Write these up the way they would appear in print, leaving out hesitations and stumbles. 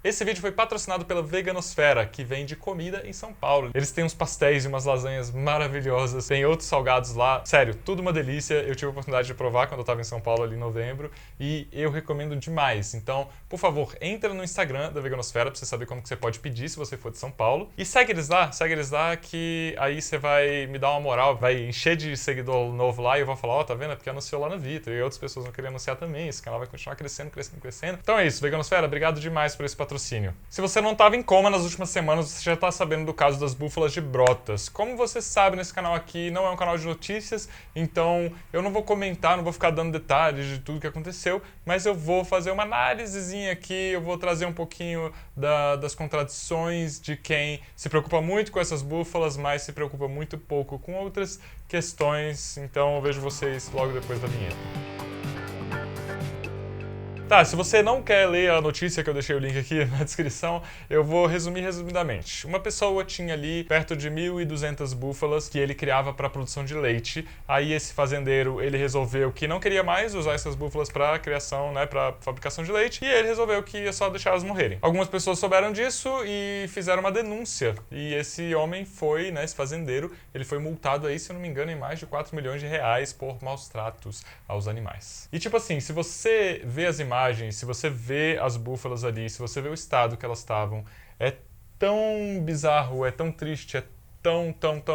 Esse vídeo foi patrocinado pela Veganosfera, que vende comida em São Paulo. Eles têm uns pastéis e umas lasanhas maravilhosas, tem outros salgados lá. Sério, tudo uma delícia. Eu tive a oportunidade de provar quando eu estava em São Paulo ali em novembro e eu recomendo demais. Então, por favor, entra no Instagram da Veganosfera pra você saber como que você pode pedir se você for de São Paulo. E segue eles lá que aí você vai me dar uma moral, vai encher de seguidor novo lá e eu vou falar, ó, tá vendo? É porque anunciou lá no Vitor e outras pessoas vão querer anunciar também. Esse canal vai continuar crescendo. Então é isso, Veganosfera, obrigado demais por esse patrocínio. Se você não estava em coma nas últimas semanas, você já está sabendo do caso das búfalas de Brotas. Como você sabe, nesse canal aqui não é um canal de notícias, então eu não vou comentar, não vou ficar dando detalhes de tudo que aconteceu, mas eu vou fazer uma análisezinha aqui, eu vou trazer um pouquinho das contradições de quem se preocupa muito com essas búfalas, mas se preocupa muito pouco com outras questões. Então eu vejo vocês logo depois da vinheta. Tá, se você não quer ler a notícia que eu deixei o link aqui na descrição, eu vou resumir resumidamente. Uma pessoa tinha ali perto de 1.200 búfalas que ele criava para produção de leite. Aí esse fazendeiro, ele resolveu que não queria mais usar essas búfalas para criação, né, para fabricação de leite, e ele resolveu que ia só deixar elas morrerem. Algumas pessoas souberam disso e fizeram uma denúncia. E esse homem foi, né, esse fazendeiro, ele foi multado aí, se eu não me engano, em mais de 4 milhões de reais por maus tratos aos animais. E tipo assim, se você vê as imagens, se você vê as búfalas ali, se você vê o estado que elas estavam, é tão bizarro, é tão triste, é tão,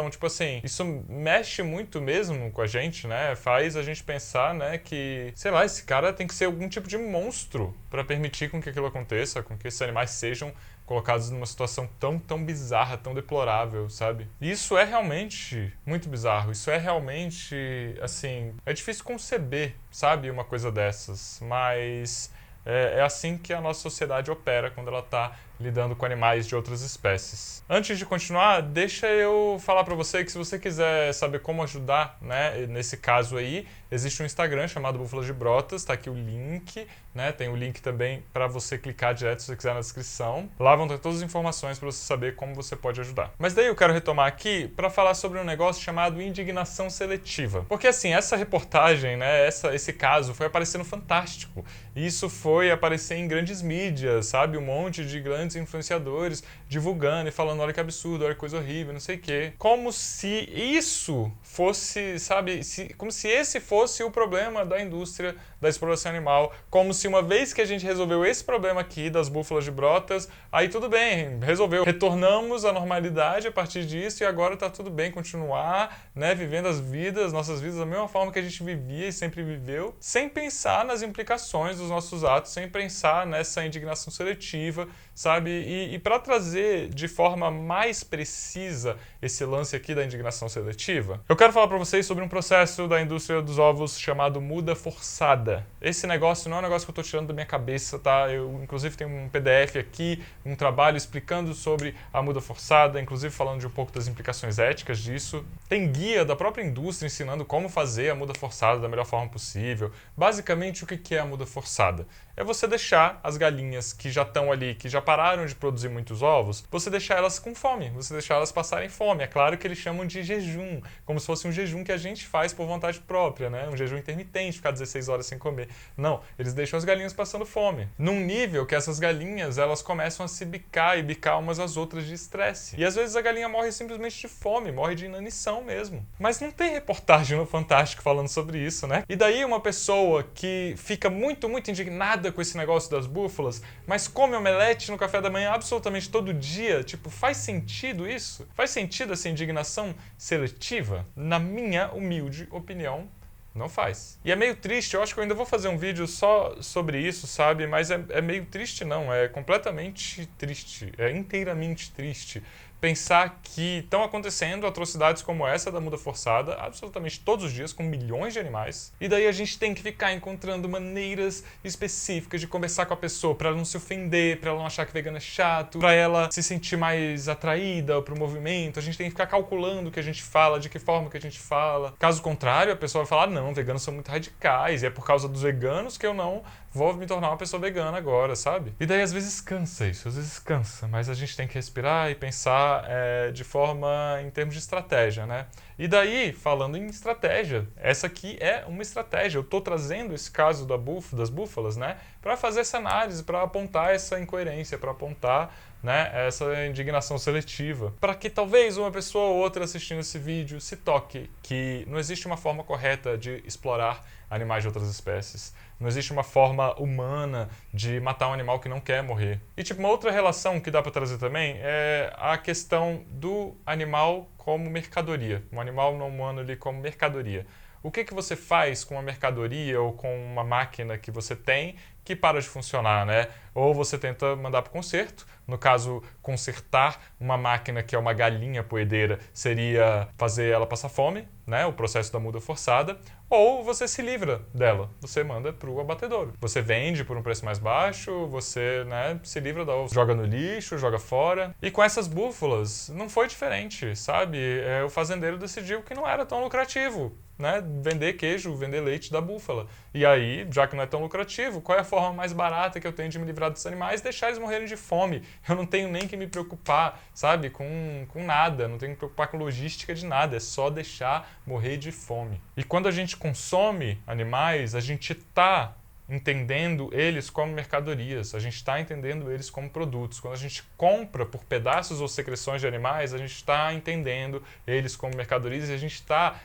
tipo assim, isso mexe muito mesmo com a gente, né? Faz a gente pensar, né, que, sei lá, esse cara tem que ser algum tipo de monstro para permitir com que aquilo aconteça, com que esses animais sejam colocados numa situação tão bizarra, tão deplorável, sabe? E isso é realmente muito bizarro, isso é realmente, assim, é difícil conceber, sabe, uma coisa dessas, mas é assim que a nossa sociedade opera quando ela está lidando com animais de outras espécies. Antes de continuar, deixa eu falar para você que se você quiser saber como ajudar, né, nesse caso aí, existe um Instagram chamado Búfalas de Brotas, tá aqui o link, né, tem o link também para você clicar direto se você quiser na descrição. Lá vão ter todas as informações para você saber como você pode ajudar. Mas daí eu quero retomar aqui para falar sobre um negócio chamado indignação seletiva. Porque assim, essa reportagem, né, esse caso foi aparecer no Fantástico. Isso foi aparecer em grandes mídias, sabe? Um monte de grandes influenciadores divulgando e falando, olha que absurdo, olha que coisa horrível, não sei o quê. Como se isso fosse, sabe, como se esse fosse o problema da indústria da exploração animal, como se uma vez que a gente resolveu esse problema aqui das búfalas de Brotas, aí tudo bem, resolveu. Retornamos à normalidade a partir disso e agora tá tudo bem continuar, né, vivendo as vidas, nossas vidas da mesma forma que a gente vivia e sempre viveu, sem pensar nas implicações dos nossos atos, sem pensar nessa indignação seletiva, sabe? E para trazer de forma mais precisa esse lance aqui da indignação seletiva, eu quero falar para vocês sobre um processo da indústria dos ovos chamado muda forçada. Esse negócio não é um negócio que eu estou tirando da minha cabeça, tá? Eu, inclusive, tenho um PDF aqui, um trabalho explicando sobre a muda forçada, inclusive falando de um pouco das implicações éticas disso. Tem guia da própria indústria ensinando como fazer a muda forçada da melhor forma possível. Basicamente, o que é a muda forçada? É você deixar as galinhas que já estão ali, que já pararam de produzir muitos ovos, você deixar elas com fome, você deixar elas passarem fome. É claro que eles chamam de jejum, como se fosse um jejum que a gente faz por vontade própria, né? Um jejum intermitente, ficar 16 horas sem comer. Não, eles deixam as galinhas passando fome. Num nível que essas galinhas, elas começam a se bicar e bicar umas às outras de estresse. E às vezes a galinha morre simplesmente de fome, morre de inanição mesmo. Mas não tem reportagem no Fantástico falando sobre isso, né? E daí uma pessoa que fica muito indignada com esse negócio das búfalas, mas come omelete no café da manhã absolutamente todo dia, tipo, faz sentido isso? Faz sentido essa indignação seletiva? Na minha humilde opinião, não faz. E é meio triste, eu acho que eu ainda vou fazer um vídeo só sobre isso, sabe? Mas é meio triste não, é completamente triste, é inteiramente triste pensar que estão acontecendo atrocidades como essa da muda forçada absolutamente todos os dias com milhões de animais. E daí a gente tem que ficar encontrando maneiras específicas de conversar com a pessoa para ela não se ofender, para ela não achar que vegano é chato, para ela se sentir mais atraída para o movimento. A gente tem que ficar calculando o que a gente fala, de que forma que a gente fala. Caso contrário, a pessoa vai falar, não, veganos são muito radicais e é por causa dos veganos que eu não vou me tornar uma pessoa vegana agora, sabe? E daí às vezes cansa isso, às vezes cansa, mas a gente tem que respirar e pensar de forma em termos de estratégia, né? E daí, falando em estratégia, essa aqui é uma estratégia. Eu tô trazendo esse caso das búfalas, né, para fazer essa análise, para apontar essa incoerência, para apontar, né, essa indignação seletiva, para que talvez uma pessoa ou outra assistindo esse vídeo se toque que não existe uma forma correta de explorar animais de outras espécies. Não existe uma forma humana de matar um animal que não quer morrer. E tipo, uma outra relação que dá para trazer também é a questão do animal como mercadoria. Um animal não humano ali como mercadoria. O que você faz com uma mercadoria ou com uma máquina que você tem que para de funcionar, né? Ou você tenta mandar para o conserto. No caso, consertar uma máquina que é uma galinha poedeira seria fazer ela passar fome, né? O processo da muda forçada. Ou você se livra dela, você manda para o abatedouro. Você vende por um preço mais baixo, você, né, se livra da osso, joga no lixo, joga fora. E com essas búfalas não foi diferente, sabe? O fazendeiro decidiu que não era tão lucrativo, né, vender queijo, vender leite da búfala. E aí, já que não é tão lucrativo, qual é a forma mais barata que eu tenho de me livrar dos animais? Deixar eles morrerem de fome. Eu não tenho nem que me preocupar, sabe, com nada, não tenho que me preocupar com logística de nada, é só deixar morrer de fome. E quando a gente consome animais, a gente está entendendo eles como mercadorias, a gente está entendendo eles como produtos. Quando a gente compra por pedaços ou secreções de animais, a gente está entendendo eles como mercadorias e a gente está...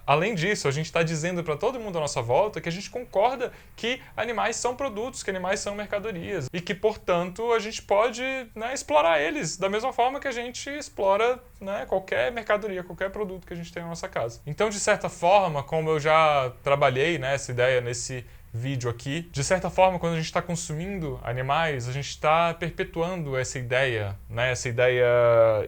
Além disso, a gente está dizendo para todo mundo à nossa volta que a gente concorda que animais são produtos, que animais são mercadorias e que, portanto, a gente pode, né, explorar eles da mesma forma que a gente explora, né, qualquer mercadoria, qualquer produto que a gente tem na nossa casa. Então, de certa forma, como eu já trabalhei, né, essa ideia nesse vídeo aqui, de certa forma, quando a gente está consumindo animais, a gente está perpetuando essa ideia, né, essa ideia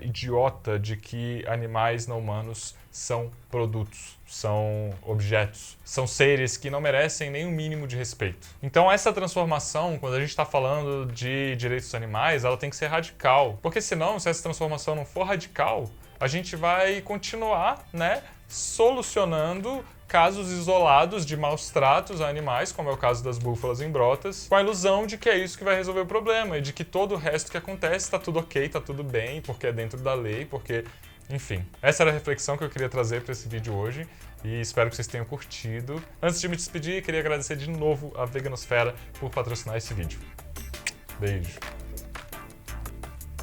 idiota de que animais não humanos são produtos, são objetos, são seres que não merecem nem o mínimo de respeito. Então essa transformação, quando a gente está falando de direitos dos animais, ela tem que ser radical, porque senão, se essa transformação não for radical, a gente vai continuar, né, solucionando casos isolados de maus tratos a animais, como é o caso das búfalas em Brotas, com a ilusão de que é isso que vai resolver o problema e de que todo o resto que acontece está tudo ok, está tudo bem, porque é dentro da lei, porque... Enfim, essa era a reflexão que eu queria trazer para esse vídeo hoje e espero que vocês tenham curtido. Antes de me despedir, queria agradecer de novo a Veganosfera por patrocinar esse vídeo. Beijo!